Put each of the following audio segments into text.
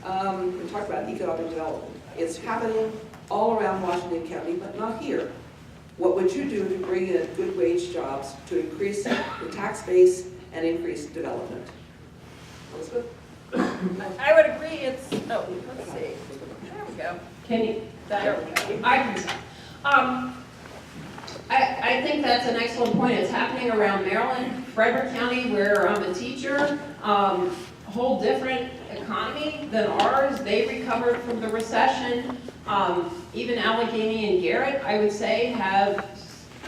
We talked about economic development. It's happening all around Washington County, but not here. What would you do to bring in good wage jobs to increase the tax base and increase development? Elizabeth? I would agree, it's, oh, let's see, there we go. Can you, There we go. I can start. I think that's an excellent point. It's happening around Maryland, Frederick County, where I'm a teacher. A whole different economy than ours. They recovered from the recession. Even Allegheny and Garrett, I would say, have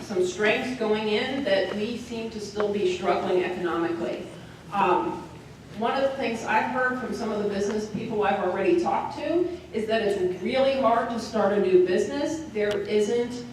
some strengths going in that we seem to still be struggling economically. One of the things I've heard from some of the business people I've already talked to is that it's really hard to start a new business. There isn't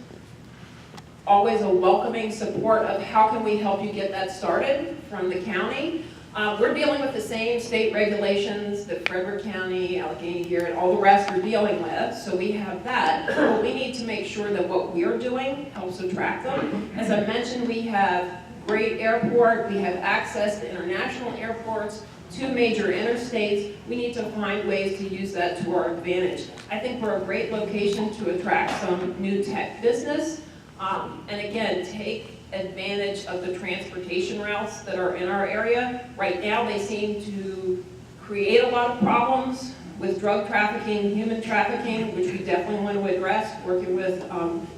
always a welcoming support of how can we help you get that started from the county. We're dealing with the same state regulations that Frederick County, Allegheny, Garrett, all the rest are dealing with, so we have that. But we need to make sure that what we're doing helps attract them. As I mentioned, we have great airport, we have access to international airports, 2 major interstates. We need to find ways to use that to our advantage. I think we're a great location to attract some new tech business. And again, take advantage of the transportation routes that are in our area. Right now, they seem to create a lot of problems with drug trafficking, human trafficking, which we definitely want to address, working with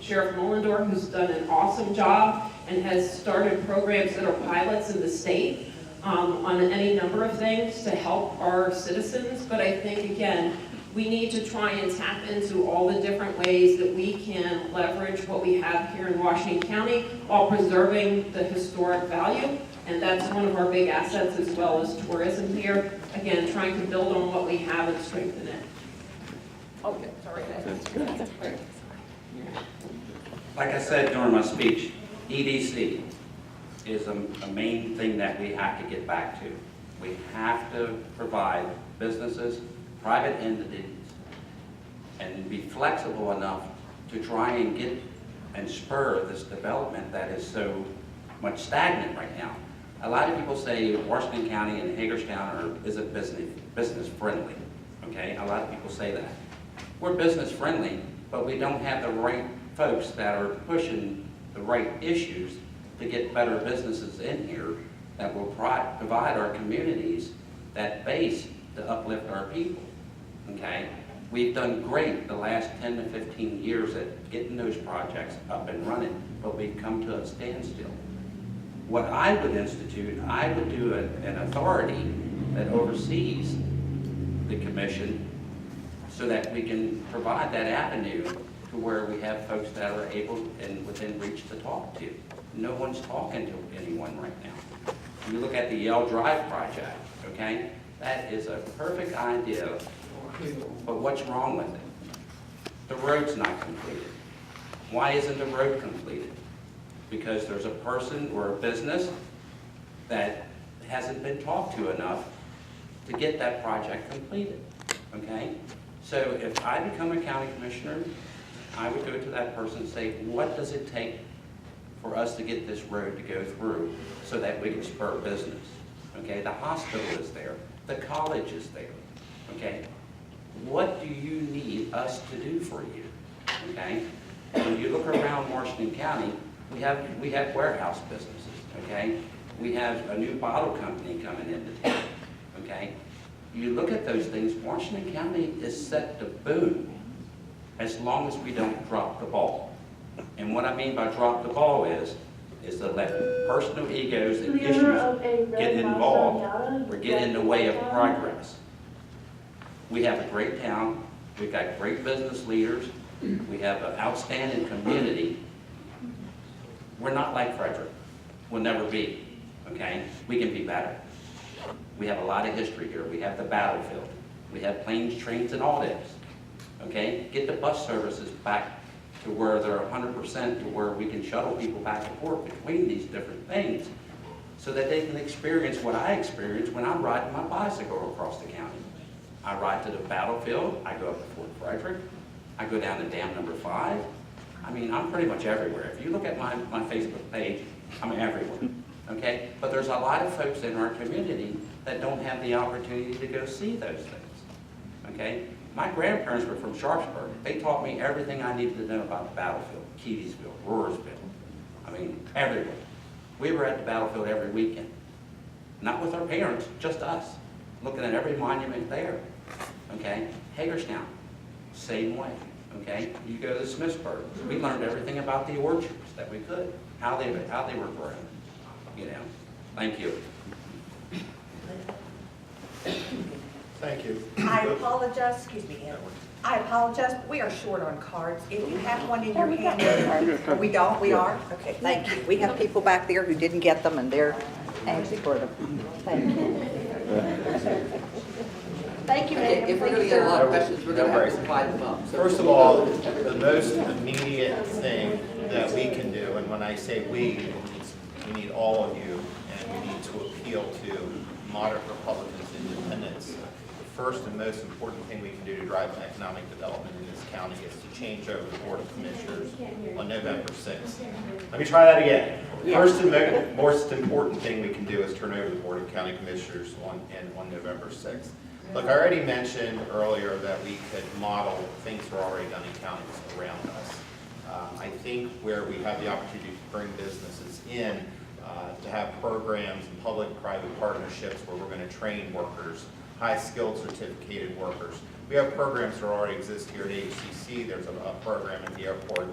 Sheriff Mullendorf, who's done an awesome job and has started programs that are pilots in the state on any number of things to help our citizens. But I think, again, we need to try and tap into all the different ways that we can leverage what we have here in Washington County while preserving the historic value. And that's one of our big assets, as well as tourism here. Again, trying to build on what we have and strengthen it. Okay, sorry. Like I said during my speech, EDC is a main thing that we have to get back to. We have to provide businesses, private entities, and be flexible enough to try and get and spur this development that is so much stagnant right now. A lot of people say Washington County and Hagerstown isn't business friendly, okay? A lot of people say that. We're business friendly, but we don't have the right folks that are pushing the right issues to get better businesses in here that will provide our communities that base to uplift our people. Okay, we've done great the last 10 to 15 years at getting those projects up and running, but we've come to a standstill. What I would institute, I would do an authority that oversees the commission so that we can provide that avenue to where we have folks that are able and within reach to talk to. No one's talking to anyone right now. You look at the Yale Drive project, okay? That is a perfect idea. But what's wrong with it? The road's not completed. Why isn't the road completed? Because there's a person or a business that hasn't been talked to enough to get that project completed, okay? So if I become a county commissioner, I would go to that person and say, what does it take for us to get this road to go through so that we can spur business? Okay, the hospital is there, the college is there, okay? What do you need us to do for you, okay? When you look around Washington County, we have warehouse businesses, okay? We have a new bottle company coming into town, okay? You look at those things, Washington County is set to boom as long as we don't drop the ball. And what I mean by drop the ball is to let personal egos and issues get involved or get in the way of progress. We have a great town, we've got great business leaders, we have an outstanding community. We're not like Frederick, we'll never be, okay? We can be better. We have a lot of history here. We have the battlefield. We have planes, trains, and audits, okay? Get the bus services back to where they're 100% to where we can shuttle people back and forth between these different things so that they can experience what I experienced when I'm riding my bicycle across the county. I ride to the battlefield, I go up to Fort Frederick, I go down to Dam number 5. I mean, I'm pretty much everywhere. If you look at my Facebook page, I'm everywhere, okay? But there's a lot of folks in our community that don't have the opportunity to go see those things. okay? My grandparents were from Sharpsburg. They taught me everything I needed to know about the battlefield, Keedysville, Roarsville. I mean, everywhere. We were at the battlefield every weekend. Not with our parents, just us, looking at every monument there, okay? Hagerstown, same way, okay? You go to Smithsburg, we learned everything about the orchards that we could, how they were grown, you know? Thank you. Thank you. I apologize, excuse me, Ann. I apologize, but we are short on cards. If you have one in your hand, we don't, we are? Okay, thank you. We have people back there who didn't get them, and they're anxious for them. Thank you. Thank you, Okay, ma'am. if we're gonna get a lot of questions, we're gonna have to divide them up. So- First of all, the most immediate thing that we can do, and when I say we need all of you, and we need to appeal to moderate Republicans, independents. The first and most important thing we can do to drive economic development in this county is to change over the Board of Commissioners on November 6th. Let me try that again. First and most important thing we can do is turn over the Board of County Commissioners on November 6th. Look, I already mentioned earlier that we could model things that are already done in counties around us. I think where we have the opportunity to bring businesses in, to have programs and public-private partnerships where we're going to train workers, high-skilled certificated workers. We have programs that already exist here at HCC. There's a program at the airport,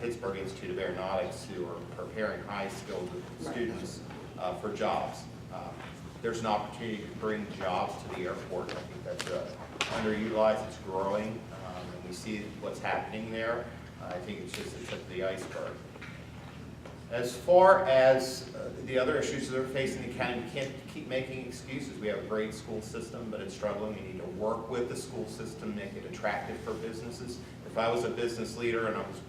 Pittsburgh Institute of Aeronautics, who are preparing high-skilled students for jobs. There's an opportunity to bring jobs to the airport. I think that's underutilized. It's growing, and we see what's happening there. I think it's just the tip of the iceberg. As far as the other issues that are facing the county, we can't keep making excuses. We have a great school system, but it's struggling. We need to work with the school system, make it attractive for businesses. If I was a business leader and I was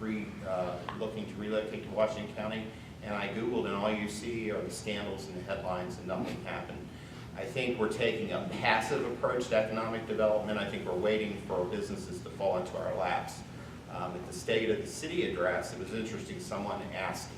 looking to relocate to Washington County, and I Googled, and all you see are the scandals and the headlines, and nothing happened. I think we're taking a passive approach to economic development. I think we're waiting for businesses to fall into our laps. At the State of the City address, it was interesting, someone asked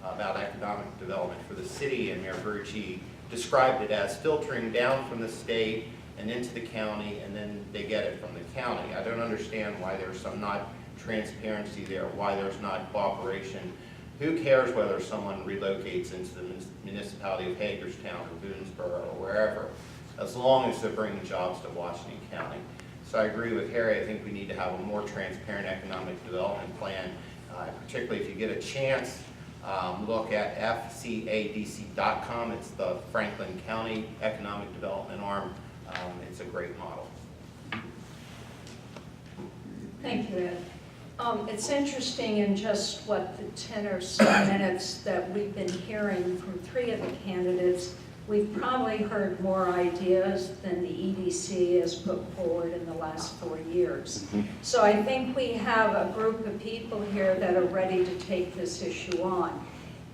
about economic development for the city, and Mayor Berge described it as filtering down from the state and into the county, and then they get it from the county. I don't understand why there's some not transparency there, why there's not cooperation. Who cares whether someone relocates into the municipality of Hagerstown or Boonesboro or wherever, as long as they're bringing jobs to Washington County. So I agree with Harry. I think we need to have a more transparent economic development plan, particularly if you get a chance. Look at fcadc.com. It's the Franklin County Economic Development Arm. It's a great model. Thank you, Ed. It's interesting in just what the 10 or so minutes that we've been hearing from three of the candidates, we've probably heard more ideas than the EDC has put forward in the last 4 years. So I think we have a group of people here that are ready to take this issue on.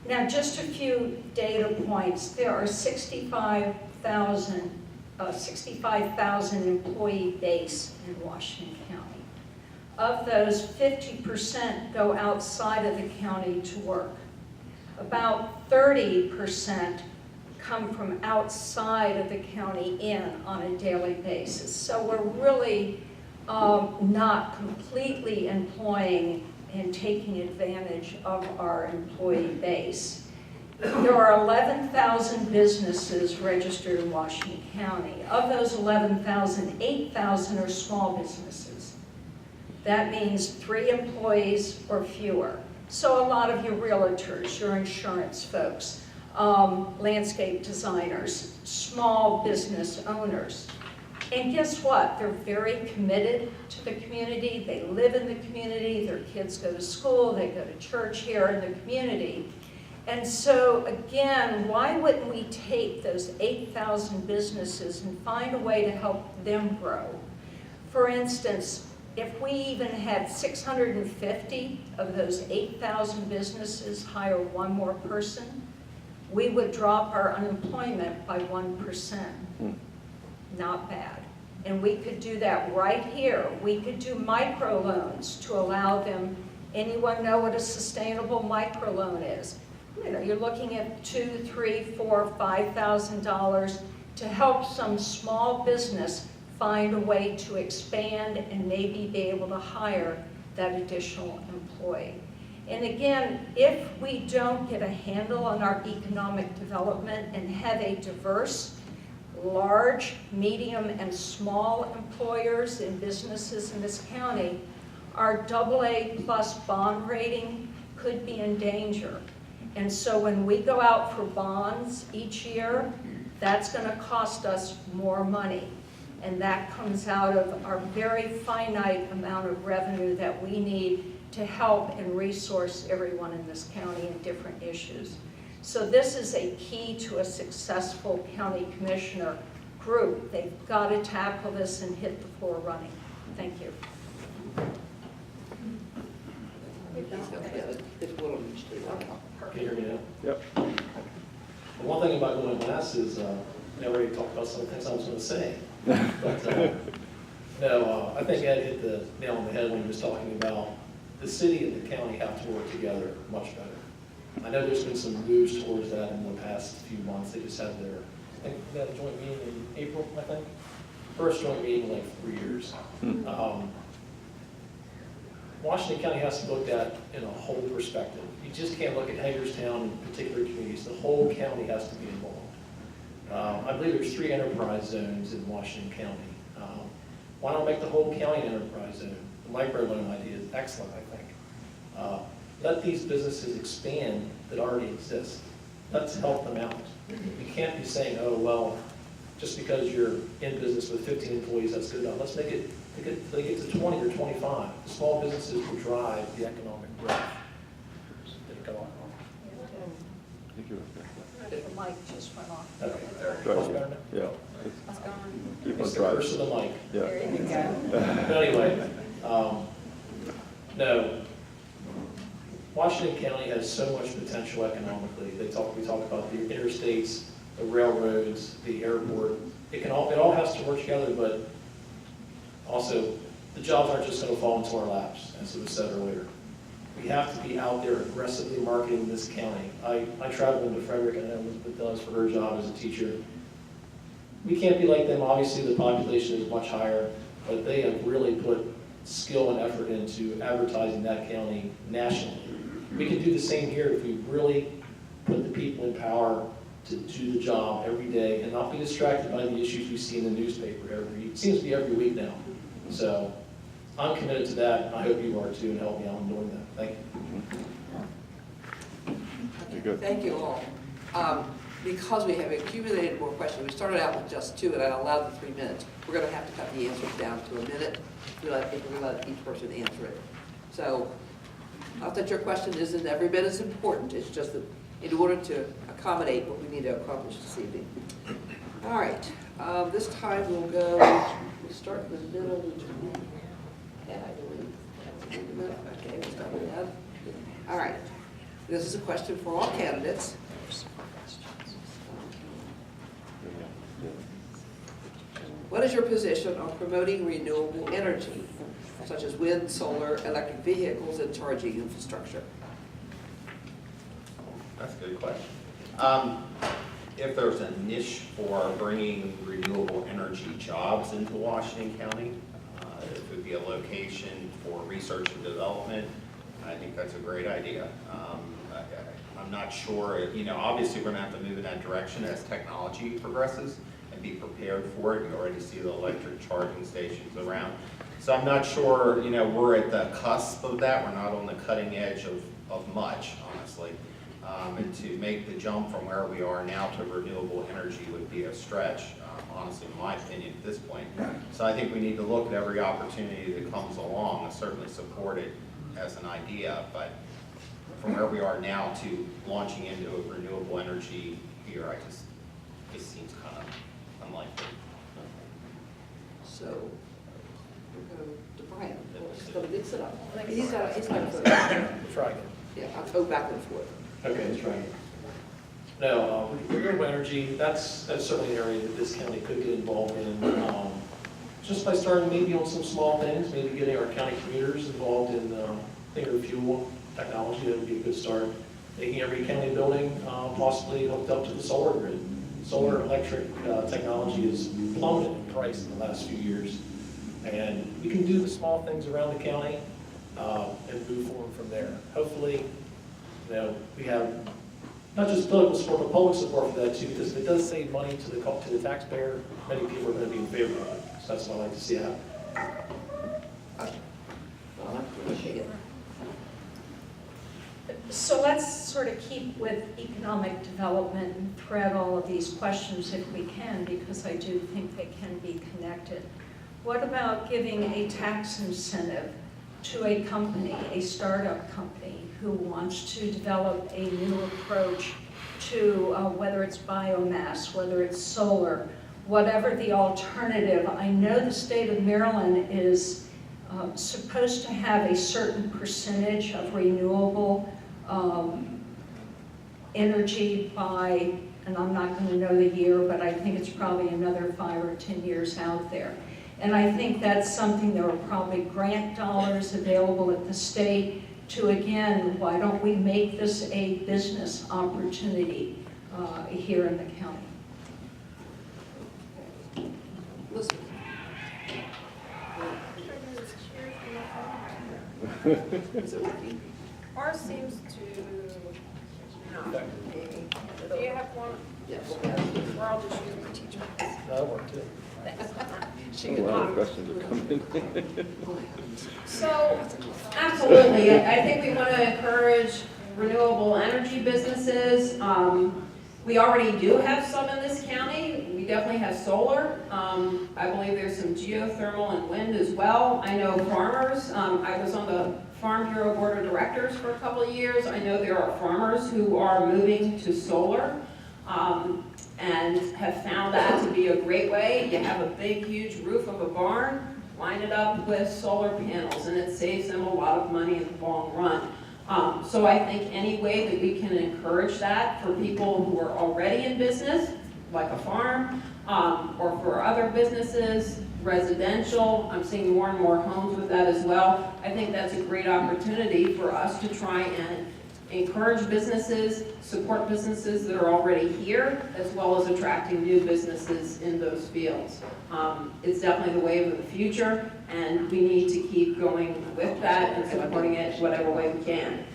Now, just a few data points. There are 65,000 employee base in Washington County. Of those, 50% go outside of the county to work. About 30% come from outside of the county in on a daily basis. So we're really not completely employing and taking advantage of our employee base. There are 11,000 businesses registered in Washington County. Of those 11,000, 8,000 are small businesses. That means 3 employees or fewer. So a lot of your realtors, your insurance folks, landscape designers, small business owners. And guess what? They're very committed to the community. They live in the community. Their kids go to school. They go to church here in the community. And so again, why wouldn't we take those 8,000 businesses and find a way to help them grow? For instance, if we even had 650 of those 8,000 businesses hire one more person, we would drop our unemployment by 1%. Not bad. And we could do that right here. We could do microloans to allow them. Anyone know what a sustainable microloan is? You know, you're looking at $2,000, $3,000, $4,000, $5,000 to help some small business find a way to expand and maybe be able to hire that additional employee. And again, if we don't get a handle on our economic development and have a diverse, large, medium, and small employers and businesses in this county, our AA+ bond rating could be in danger. And so when we go out for bonds each year, that's going to cost us more money. And that comes out of our very finite amount of revenue that we need to help and resource everyone in this county in different issues. So this is a key to a successful county commissioner group. They've got to tackle this and hit the floor running. Thank you. Can you hear me now? Yep. The one thing about going last is, I already talked about some of the things I was going to say. But, no, I think Ed hit the nail on the head when he was talking about the city and the county have to work together much better. I know there's been some moves towards that in the past few months. They just had their, I think they had a joint meeting in April, I think. First joint meeting in like 3 years. Washington County has to look at in a whole perspective. You just can't look at Hagerstown and particular communities. The whole county has to be involved. I believe there's 3 enterprise zones in Washington County. Why not make the whole county an enterprise zone? The microloan idea is excellent, I think. Let these businesses expand that already exist. Let's help them out. You can't be saying, oh, well, just because you're in business with 15 employees, that's good enough. Let's make it, they get to 20 or 25. The small businesses will drive the economic growth. Did it go off? The mic just went off. Okay. Right. Much better now? Yeah. It's gone. Keep on It's the driving. curse of the mic. Yeah. There you go. But anyway, no. Washington County has so much potential economically. We talk about the interstates, the railroads, the airport. It all has to work together, but also the jobs aren't just going to fall into our laps, as it was said earlier. We have to be out there aggressively marketing this county. I traveled into Frederick, and I know Elizabeth does for her job as a teacher. We can't be like them. Obviously, the population is much higher, but they have really put skill and effort into advertising that county nationally. We can do the same here if we really put the people in power to do the job every day and not be distracted by the issues we see in the newspaper it seems to be every week now. So I'm committed to that, and I hope you are too, and help me out in doing that. Thank you. You're good. Thank you all. Because we have accumulated more questions, we started out with just 2 and I allowed the 3 minutes. We're going to have to cut the answers down to a minute if we're going to let each person answer it. So, not that your question isn't every bit as important, it's just that in order to accommodate what we need to accomplish this evening. All right, this time we'll start in the middle. Yeah, I believe. Okay, we'll start with that. All right, this is a question for all candidates. What is your position on promoting renewable energy, such as wind, solar, electric vehicles, and charging infrastructure? That's a good question. If there's a niche for bringing renewable energy jobs into Washington County, it would be a location for research and development. I think that's a great idea. I'm not sure, obviously we're going to have to move in that direction as technology progresses and be prepared for it. You already see the electric charging stations around. So I'm not sure, we're at the cusp of that. We're not on the cutting edge of much, honestly. And to make the jump from where we are now to renewable energy would be a stretch, honestly, in my opinion, at this point. So I think we need to look at every opportunity that comes along and certainly support it as an idea. But from where we are now to launching into a renewable energy here, it seems kind of unlikely. So, we're going to Brian. He's going to mix it up. He's got to Try again. Yeah, I'll go back and forth. Okay, let's try again. No, renewable energy, that's certainly an area that this county could get involved in. Just by starting maybe on some small things, maybe getting our county commuters involved in cleaner fuel technology, that would be a good start. Making every county building possibly hooked up to the solar grid. Solar and electric technology has plummeted in price in the last few years. And we can do the small things around the county and move forward from there. Hopefully, we have not just political support, but public support for that too, because if it does save money to the taxpayer, many people are going to be in favor of it. So that's what I'd like to see happen. So let's sort of keep with economic development and thread all of these questions if we can, because I do think they can be connected. What about giving a tax incentive to a company, a startup company, who wants to develop a new approach to whether it's biomass, whether it's solar, whatever the alternative? I know the state of Maryland is supposed to have a certain percentage of renewable energy by, and I'm not going to know the year, but I think it's probably another 5 or 10 years out there. And I think that's something, there are probably grant dollars available at the state to, again, why don't we make this a business opportunity here in the county? Listen. Is it working? Ours seems to not be. Do you have one? Yes. Or I'll just use my teacher. That'll work too. Questions are coming. So, absolutely, I think we want to encourage renewable energy businesses. We already do have some in this county. We definitely have solar. I believe there's some geothermal and wind as well. I know farmers. I was on the Farm Bureau Board of Directors for a couple of years. I know there are farmers who are moving to solar and have found that to be a great way. You have a big, huge roof of a barn, line it up with solar panels, and it saves them a lot of money in the long run. So I think any way that we can encourage that for people who are already in business, like a farm, or for other businesses, residential, I'm seeing more and more homes with that as well. I think that's a great opportunity for us to try and encourage businesses, support businesses that are already here, as well as attracting new businesses in those fields. It's definitely the wave of the future, and we need to keep going with that and supporting it whatever way we can.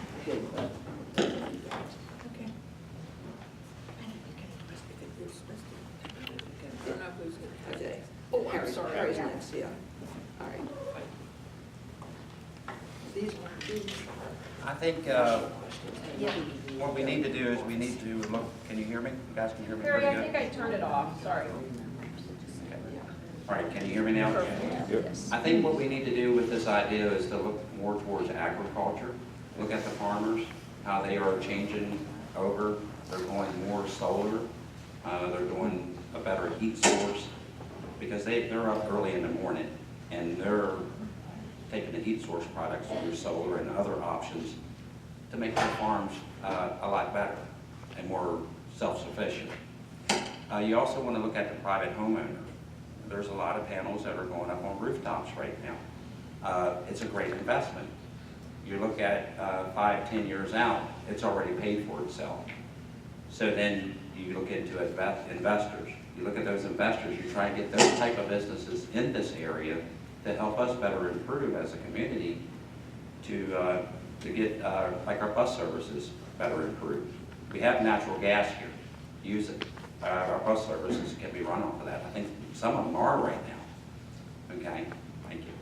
Okay. Oh, I'm sorry. Harry's next, yeah. All right. These. I think what we need to do is we need to look, can you hear me? You guys can hear me Harry, pretty I good? think I turned it off, sorry. All right, can you hear me now? I think what we need to do with this idea is to look more towards agriculture, look at the farmers, how they are changing over. They're going more solar. They're doing a better heat source because they're up early in the morning and they're taking the heat source products through solar and other options to make their farms a lot better and more self-sufficient. You also want to look at the private homeowner. There's a lot of panels that are going up on rooftops right now. It's a great investment. You look at 5-10 years out, it's already paid for itself. So then you look into investors. You look at those investors, you try and get those type of businesses in this area to help us better improve as a community to get like our bus services better improved. We have natural gas here. Use it. Our bus services can be run off of that. I think some of them are right now. Okay, thank you.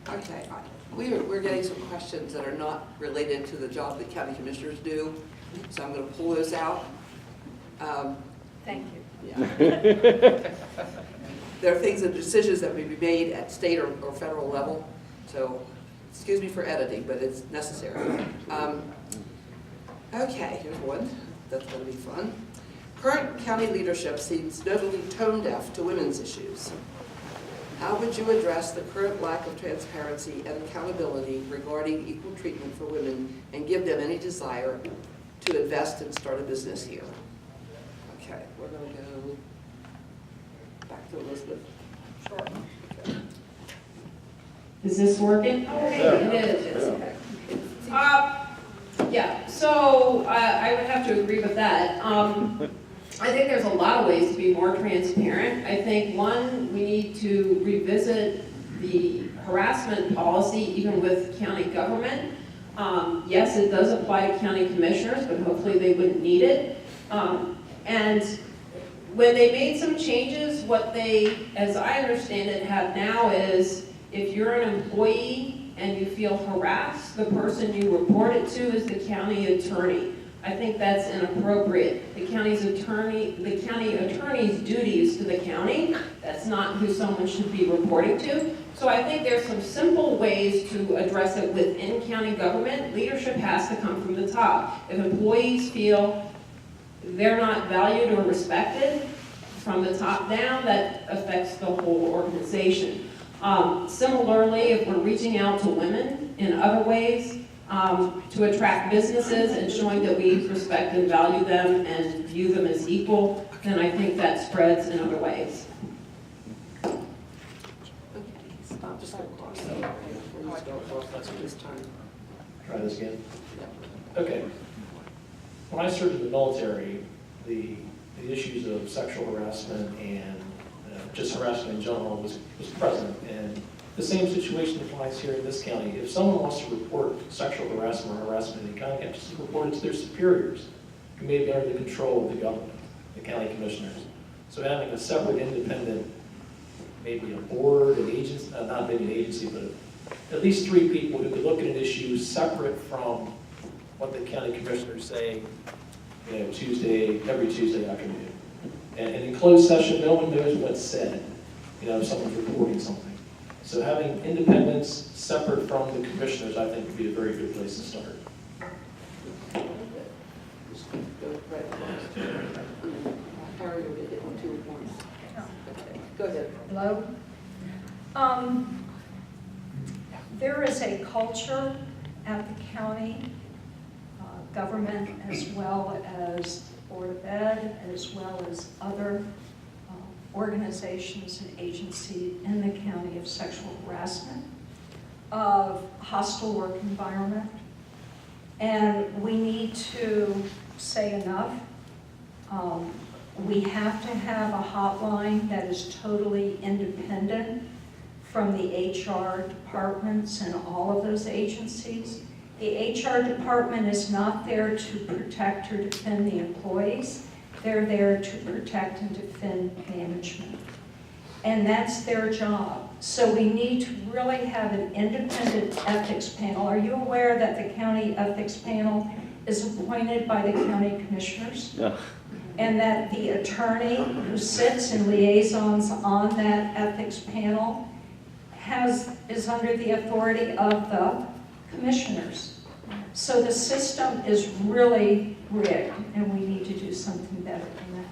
Okay, we're getting some questions that are not related to the job that county commissioners do, so I'm going to pull those out. Thank you. Yeah. There are things and decisions that may be made at state or federal level, so excuse me for editing, but it's necessary. Okay, here's one. That's going to be fun. Current county leadership seems notably tone deaf to women's issues. How would you address the current lack of transparency and accountability regarding equal treatment for women and give them any desire to invest and start a business here? Okay, we're going to go back to Elizabeth. Sure. Okay. Is this working? Okay, it is. Yeah, So I would have to agree with that. I think there's a lot of ways to be more transparent. I think, one, we need to revisit the harassment policy even with county government. Yes, it does apply to county commissioners, but hopefully they wouldn't need it. And when they made some changes, what they, as I understand it, have now is if you're an employee and you feel harassed, the person you report it to is the county attorney. I think that's inappropriate. The county attorney's duty is to the county. That's not who someone should be reporting to. So I think there's some simple ways to address it within county government. Leadership has to come from the top. If employees feel they're not valued or respected from the top down, that affects the whole organization. Similarly, if we're reaching out to women in other ways to attract businesses and showing that we respect and value them and view them as equal, then I think that spreads in other ways. Stop, just go across. Just go across this time. Try this again? Okay. When I served in the military, the issues of sexual harassment and just harassment in general was present. And the same situation applies here in this county. If someone wants to report sexual harassment or harassment in the county, they have to just report it to their superiors, who may be under the control of the government, the county commissioners. So having a separate independent, maybe a board, an agency, not maybe an agency, but at least 3 people who could look at an issue separate from what the county commissioners say, every Tuesday afternoon. And in closed session, no one knows what's said, if someone's reporting something. So having independence separate from the commissioners, I think, would be a very good place to start. Just go right across. Harry will hit on 2 points. Okay, go ahead. Hello? There is a culture at the county government, as well as Board of Ed, as well as other organizations and agencies in the county, of sexual harassment, of hostile work environment. And we need to say enough. We have to have a hotline that is totally independent from the HR departments and all of those agencies. The HR department is not there to protect or defend the employees. They're there to protect and defend management. And that's their job. So we need to really have an independent ethics panel. Are you aware that the county ethics panel is appointed by the county commissioners? Yeah. And that the attorney who sits in liaisons on that ethics panel is under the authority of the commissioners. So the system is really rigged, and we need to do something better than that.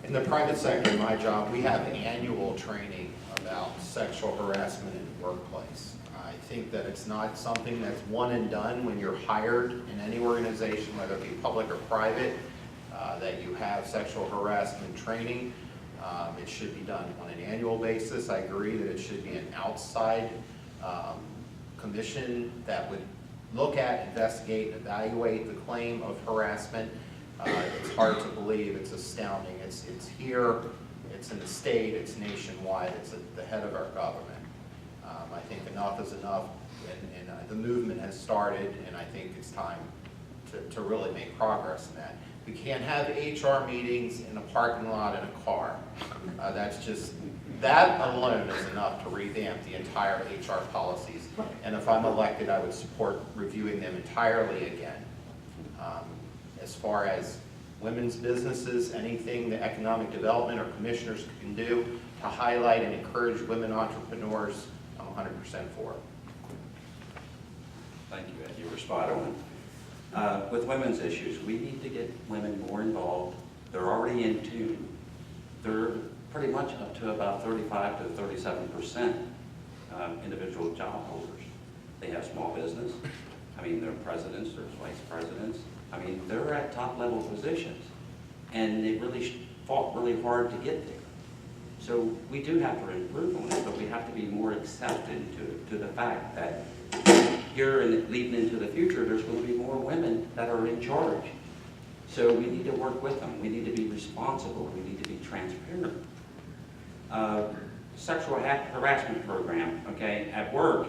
In the private sector, in my job, we have annual training about sexual harassment in the workplace. I think that it's not something that's one and done when you're hired in any organization, whether it be public or private, that you have sexual harassment training. It should be done on an annual basis. I agree that it should be an outside commission that would look at, investigate, and evaluate the claim of harassment. It's hard to believe. It's astounding. It's here, it's in the state, it's nationwide, it's at the head of our government. I think enough is enough, and the movement has started, and I think it's time to really make progress in that. We can't have HR meetings in a parking lot in a car. That alone is enough to revamp the entire HR policies. And if I'm elected, I would support reviewing them entirely again. As far as women's businesses, anything the economic development or commissioners can do to highlight and encourage women entrepreneurs, I'm 100% for. Thank you, Ed. You were spot on. With women's issues, we need to get women more involved. They're already in tune. They're pretty much up to about 35 to 37% individual job holders. They have small business. They're presidents, they're vice presidents. They're at top level positions. And they really fought really hard to get there. So we do have to improve on it, but we have to be more accepting to the fact that here and leading into the future, there's going to be more women that are in charge. So we need to work with them. We need to be responsible. We need to be transparent. Sexual harassment program, okay, at work,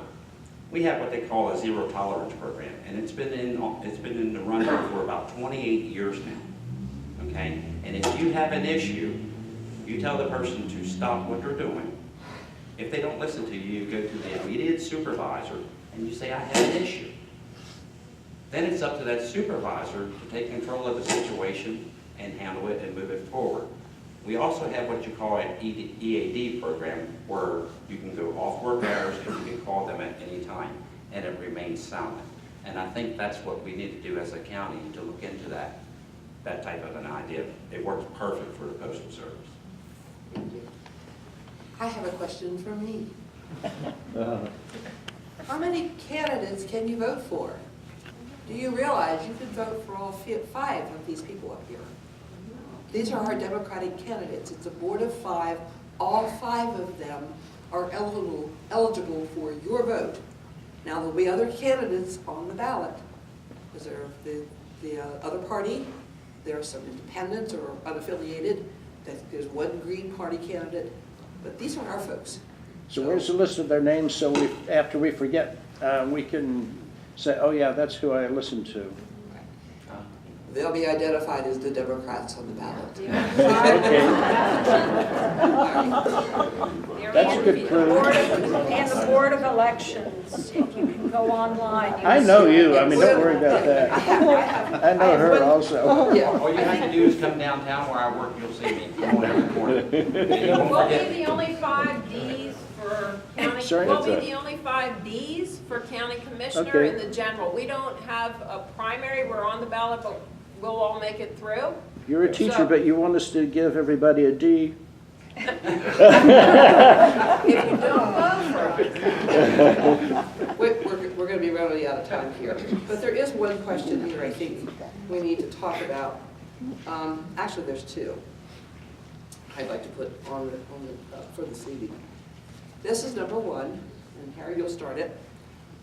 we have what they call a zero tolerance program, and it's been in the running for about 28 years now, okay? And if you have an issue, you tell the person to stop what they're doing. If they don't listen to you, you go to the immediate supervisor and you say, I have an issue. Then it's up to that supervisor to take control of the situation and handle it and move it forward. We also have what you call an EAD program, where you can go off work hours and you can call them at any time, and it remains silent. And I think that's what we need to do as a county, to look into that type of an idea. It works perfect for the Postal Service. I have a question from me. How many candidates can you vote for? Do you realize you could vote for all 5 of these people up here? These are our Democratic candidates. It's a board of 5. All 5 of them are eligible for your vote. Now, there'll be other candidates on the ballot. Because there the other party, there are some independents or unaffiliated. There's one Green Party candidate. But these are our folks. So where's the list of their names, so after we forget, we can say, oh yeah, that's who I listened to. They'll be identified as the Democrats on the ballot. That's a good proof. And the Board of Elections, you can go online. I know you, I mean, don't worry about that. I know have her one- also. Yeah. All you have to do is come downtown where I work, you'll see me. I'm on every corner. And you won't We'll forget. be the only 5 Ds for county, Sorry? we'll be the only 5 Ds for county commissioner Okay. in the general. We don't have a primary, we're on the ballot, but we'll all make it through. You're a teacher, So- but you want us to give everybody a D? If you don't vote for us. We're going to be running out of time here. But there is one question here I think we need to talk about. Actually, there's 2 I'd like to put on for this evening. This is number 1, and Harry, you'll start it.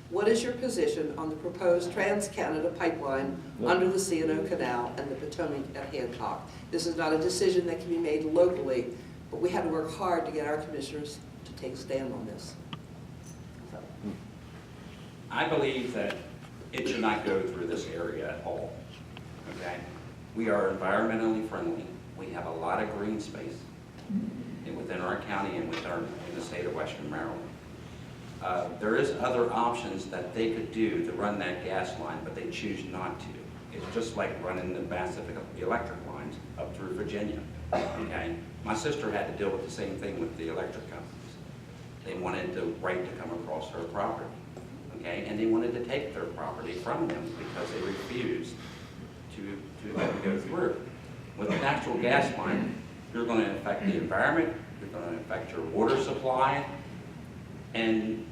What is your position on the proposed Trans-Canada pipeline under the C&O Canal and the Potomac at Hancock? This is not a decision that can be made locally, but we had to work hard to get our commissioners to take a stand on this. I believe that it should not go through this area at all, okay? We are environmentally friendly. We have a lot of green space within our county and in the state of Western Maryland. There is other options that they could do to run that gas line, but they choose not to. It's just like running the massive electric lines up through Virginia, okay? My sister had to deal with the same thing with the electric companies. They wanted the right to come across her property, okay? And they wanted to take their property from them because they refused to let it go through. With a natural gas line, you're going to affect the environment, you're going to affect your water supply, and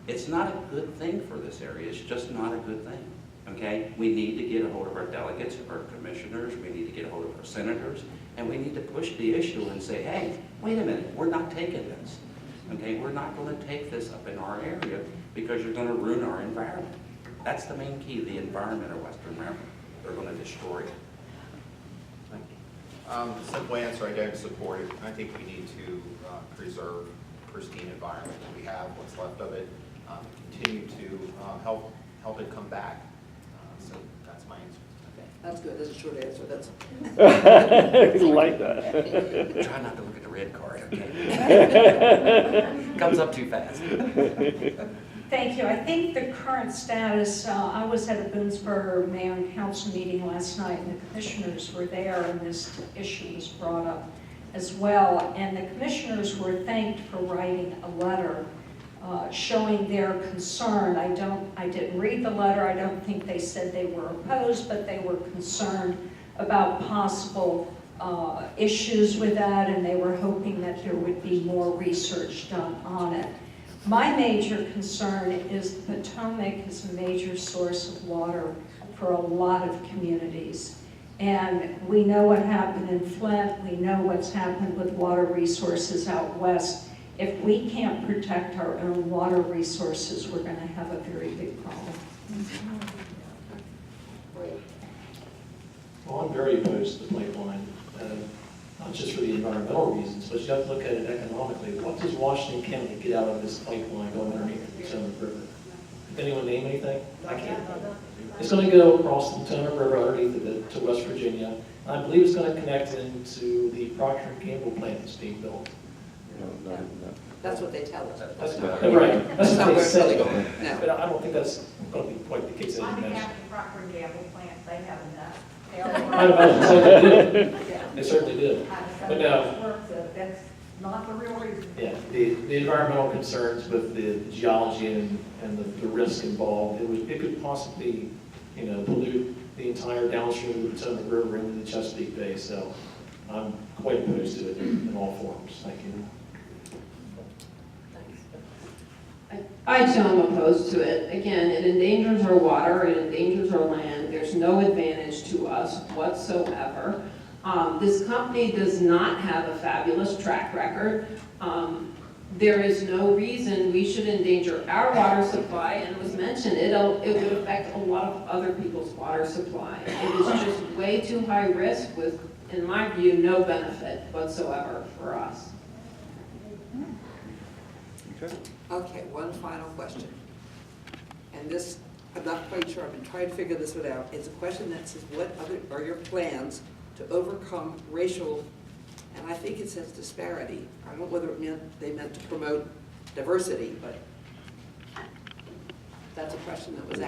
it's not a good thing for this area. It's just not a good thing, okay? We need to get a hold of our delegates, our commissioners, we need to get a hold of our senators, and we need to push the issue and say, hey, wait a minute, we're not taking this, okay? We're not going to take this up in our area because you're going to ruin our environment. That's the main key, the environment of Western Maryland. They're going to destroy it. Simple answer, I don't support it. I think we need to preserve pristine environment that we have, what's left of it, continue to help it come back. So that's my answer. That's good, that's a short answer, that's. I like that. Try not to look at the red card, okay? Comes up too fast. Thank you. I think the current status, I was at a Boonesborough Mayor and Council meeting last night, and the commissioners were there, and this issue was brought up as well. And the commissioners were thanked for writing a letter showing their concern. I didn't read the letter. I don't think they said they were opposed, but they were concerned about possible issues with that, and they were hoping that there would be more research done on it. My major concern is the Potomac is a major source of water for a lot of communities. And we know what happened in Flint, we know what's happened with water resources out west, if we can't protect our own water resources, we're gonna have a very big problem. Well, I'm very opposed to the pipeline, not just for the environmental reasons, but you have to look at it economically. What does Washington County get out of this pipeline going underneath the Potomac River? Can anyone name anything? I can't. It's going to go across the Potomac River underneath it to West Virginia. And I believe it's going to connect into the Procter & Gamble plant that's being built. That's what they tell us. That's not right. That's not what where they it's really say. going. No. But I don't think that's going to be quite the case. On As you behalf mentioned. of Procter & Gamble plant, they have enough. They I imagine so they do. They certainly do. But no. That's not the real reason. Yeah, the environmental concerns with the geology and the risk involved, it could possibly, pollute the entire downstream of the Potomac River into the Chesapeake Bay, so I'm quite opposed to it in all forms. Thank you. I too am opposed to it. Again, it endangers our water, it endangers our land. There's no advantage to us whatsoever. This company does not have a fabulous track record. There is no reason we should endanger our water supply, and it was mentioned, it would affect a lot of other people's water supply. It is just way too high risk with, in my view, no benefit whatsoever for us. Okay, one final question. And this, I'm not quite sure, I've been trying to figure this one out. It's a question that says, what other are your plans to overcome racial, and I think it says disparity. I don't know whether they meant to promote diversity, but that's a question that was asked.